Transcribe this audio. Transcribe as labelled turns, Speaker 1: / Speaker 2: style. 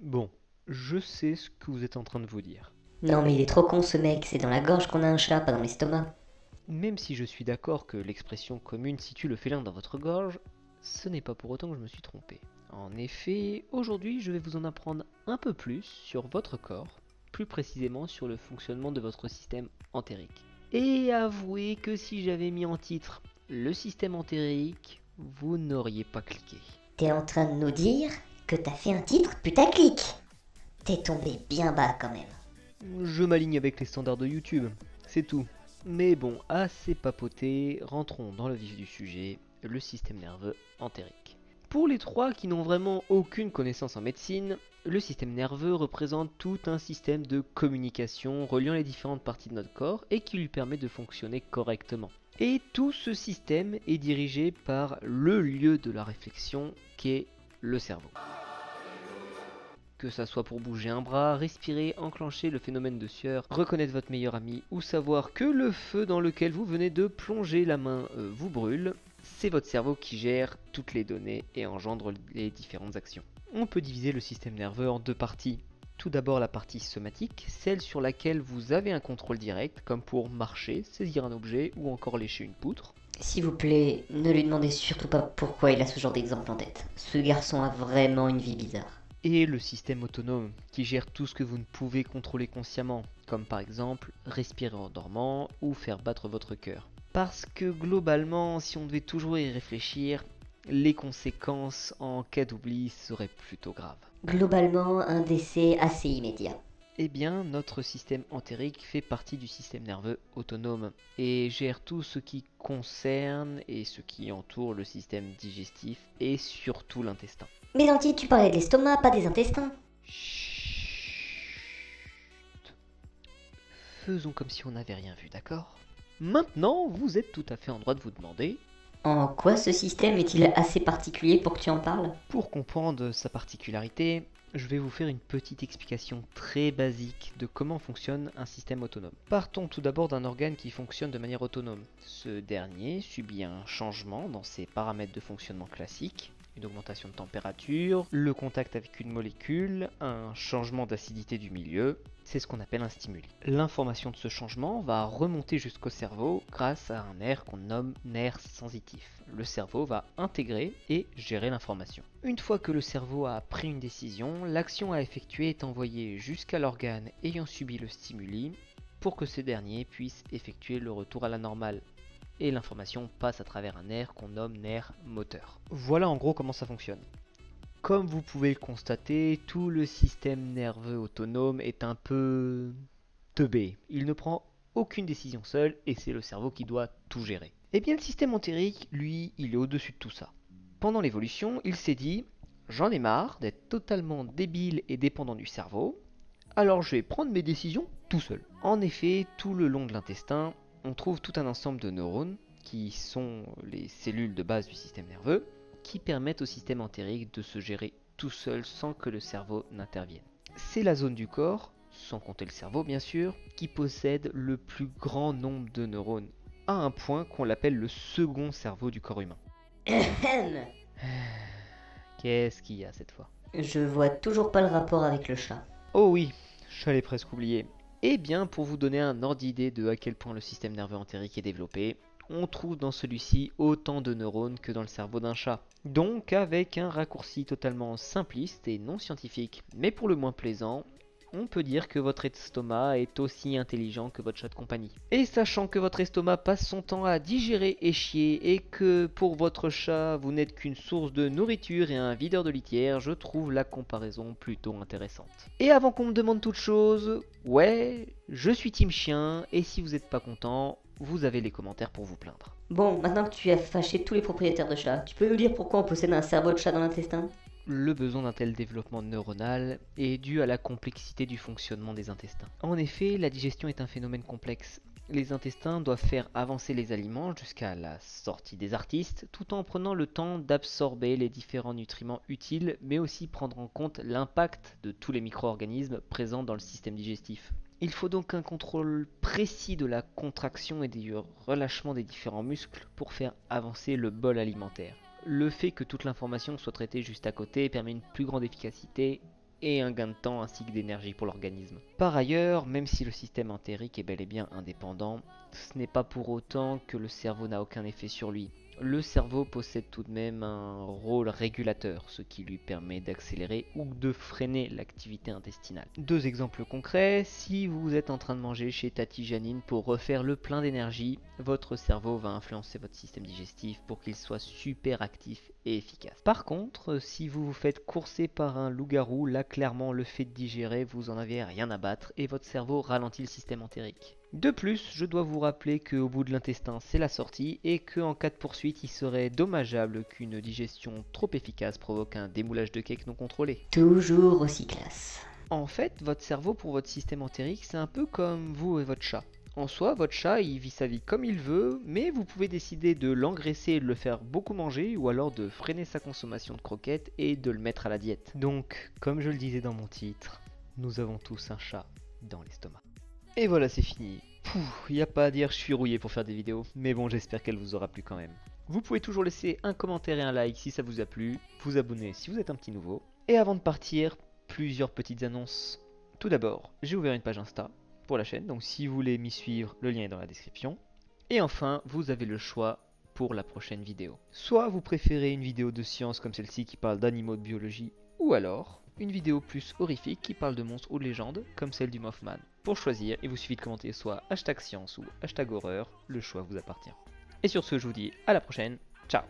Speaker 1: Bon, je sais ce que vous êtes en train de vous dire.
Speaker 2: Non mais il est trop con ce mec, c'est dans la gorge qu'on a un chat, pas dans l'estomac.
Speaker 1: Même si je suis d'accord que l'expression commune situe le félin dans votre gorge, ce n'est pas pour autant que je me suis trompé. En effet, aujourd'hui je vais vous en apprendre un peu plus sur votre corps, plus précisément sur le fonctionnement de votre système entérique. Et avouez que si j'avais mis en titre le système entérique, vous n'auriez pas cliqué.
Speaker 2: T'es en train de nous dire que t'as fait un titre putaclic. T'es tombé bien bas quand même.
Speaker 1: Je m'aligne avec les standards de YouTube, c'est tout. Mais bon, assez papoté, rentrons dans le vif du sujet, le système nerveux entérique. Pour les trois qui n'ont vraiment aucune connaissance en médecine, le système nerveux représente tout un système de communication reliant les différentes parties de notre corps et qui lui permet de fonctionner correctement. Et tout ce système est dirigé par le lieu de la réflexion qu'est le cerveau. Que ça soit pour bouger un bras, respirer, enclencher le phénomène de sueur, reconnaître votre meilleur ami ou savoir que le feu dans lequel vous venez de plonger la main vous brûle, c'est votre cerveau qui gère toutes les données et engendre les différentes actions. On peut diviser le système nerveux en deux parties. Tout d'abord la partie somatique, celle sur laquelle vous avez un contrôle direct, comme pour marcher, saisir un objet ou encore lécher une poutre.
Speaker 2: S'il vous plaît, ne lui demandez surtout pas pourquoi il a ce genre d'exemple en tête. Ce garçon a vraiment une vie bizarre.
Speaker 1: Et le système autonome, qui gère tout ce que vous ne pouvez contrôler consciemment, comme par exemple respirer en dormant ou faire battre votre cœur. Parce que globalement, si on devait toujours y réfléchir, les conséquences en cas d'oubli seraient plutôt graves.
Speaker 2: Globalement, un décès assez immédiat.
Speaker 1: Eh bien, notre système entérique fait partie du système nerveux autonome et gère tout ce qui concerne et ce qui entoure le système digestif et surtout l'intestin.
Speaker 2: Mais dans le titre, tu parlais de l'estomac, pas des intestins.
Speaker 1: Chut. Faisons comme si on n'avait rien vu, d'accord? Maintenant, vous êtes tout à fait en droit de vous demander,
Speaker 2: En quoi ce système est-il assez particulier pour que tu en parles?
Speaker 1: pour comprendre sa particularité, je vais vous faire une petite explication très basique de comment fonctionne un système autonome. Partons tout d'abord d'un organe qui fonctionne de manière autonome. Ce dernier subit un changement dans ses paramètres de fonctionnement classiques, une augmentation de température, le contact avec une molécule, un changement d'acidité du milieu, c'est ce qu'on appelle un stimuli. L'information de ce changement va remonter jusqu'au cerveau grâce à un nerf qu'on nomme nerf sensitif. Le cerveau va intégrer et gérer l'information. Une fois que le cerveau a pris une décision, l'action à effectuer est envoyée jusqu'à l'organe ayant subi le stimuli pour que ce dernier puisse effectuer le retour à la normale. Et l'information passe à travers un nerf qu'on nomme nerf moteur. Voilà en gros comment ça fonctionne. Comme vous pouvez le constater, tout le système nerveux autonome est un peu teubé. Il ne prend aucune décision seul et c'est le cerveau qui doit tout gérer. Eh bien le système entérique, lui, il est au-dessus de tout ça. Pendant l'évolution, il s'est dit, j'en ai marre d'être totalement débile et dépendant du cerveau, alors je vais prendre mes décisions tout seul. En effet, tout le long de l'intestin, on trouve tout un ensemble de neurones, qui sont les cellules de base du système nerveux, qui permettent au système entérique de se gérer tout seul sans que le cerveau n'intervienne. C'est la zone du corps, sans compter le cerveau bien sûr, qui possède le plus grand nombre de neurones, à un point qu'on l'appelle le second cerveau du corps humain. Qu'est-ce qu'il y a cette fois?
Speaker 2: Je vois toujours pas le rapport avec le chat.
Speaker 1: Oh oui, j'allais presque oublier. Eh bien, pour vous donner un ordre d'idée de à quel point le système nerveux entérique est développé, on trouve dans celui-ci autant de neurones que dans le cerveau d'un chat. Donc, avec un raccourci totalement simpliste et non scientifique, mais pour le moins plaisant, on peut dire que votre estomac est aussi intelligent que votre chat de compagnie. Et sachant que votre estomac passe son temps à digérer et chier, et que pour votre chat vous n'êtes qu'une source de nourriture et un videur de litière, je trouve la comparaison plutôt intéressante. Et avant qu'on me demande toute chose, ouais, je suis team chien, et si vous n'êtes pas content, vous avez les commentaires pour vous plaindre.
Speaker 2: Bon, maintenant que tu as fâché tous les propriétaires de chats, tu peux nous dire pourquoi on possède un cerveau de chat dans l'intestin?
Speaker 1: Le besoin d'un tel développement neuronal est dû à la complexité du fonctionnement des intestins. En effet, la digestion est un phénomène complexe. Les intestins doivent faire avancer les aliments jusqu'à la sortie des artistes, tout en prenant le temps d'absorber les différents nutriments utiles, mais aussi prendre en compte l'impact de tous les micro-organismes présents dans le système digestif. Il faut donc un contrôle précis de la contraction et du relâchement des différents muscles pour faire avancer le bol alimentaire. Le fait que toute l'information soit traitée juste à côté permet une plus grande efficacité et un gain de temps ainsi que d'énergie pour l'organisme. Par ailleurs, même si le système entérique est bel et bien indépendant, ce n'est pas pour autant que le cerveau n'a aucun effet sur lui. Le cerveau possède tout de même un rôle régulateur, ce qui lui permet d'accélérer ou de freiner l'activité intestinale. Deux exemples concrets, si vous êtes en train de manger chez Tati Janine pour refaire le plein d'énergie, votre cerveau va influencer votre système digestif pour qu'il soit super actif et efficace. Par contre, si vous vous faites courser par un loup-garou, là clairement le fait de digérer, vous en avez rien à battre et votre cerveau ralentit le système entérique. De plus, je dois vous rappeler qu'au bout de l'intestin, c'est la sortie et qu'en cas de poursuite, il serait dommageable qu'une digestion trop efficace provoque un démoulage de cake non contrôlé.
Speaker 2: Toujours aussi classe.
Speaker 1: En fait, votre cerveau pour votre système entérique, c'est un peu comme vous et votre chat. En soi, votre chat, il vit sa vie comme il veut, mais vous pouvez décider de l'engraisser et de le faire beaucoup manger, ou alors de freiner sa consommation de croquettes et de le mettre à la diète. Donc, comme je le disais dans mon titre, nous avons tous un chat dans l'estomac. Et voilà, c'est fini. Y a pas à dire, je suis rouillé pour faire des vidéos, mais bon, j'espère qu'elle vous aura plu quand même. Vous pouvez toujours laisser un commentaire et un like si ça vous a plu, vous abonner si vous êtes un petit nouveau. Et avant de partir, plusieurs petites annonces. Tout d'abord, j'ai ouvert une page Insta pour la chaîne, donc si vous voulez m'y suivre, le lien est dans la description. Et enfin, vous avez le choix pour la prochaine vidéo. Soit vous préférez une vidéo de science comme celle-ci qui parle d'animaux de biologie, ou alors une vidéo plus horrifique qui parle de monstres ou de légendes, comme celle du Mothman. Pour choisir, il vous suffit de commenter soit #science ou #horreur, le choix vous appartient. Et sur ce, je vous dis à la prochaine, ciao.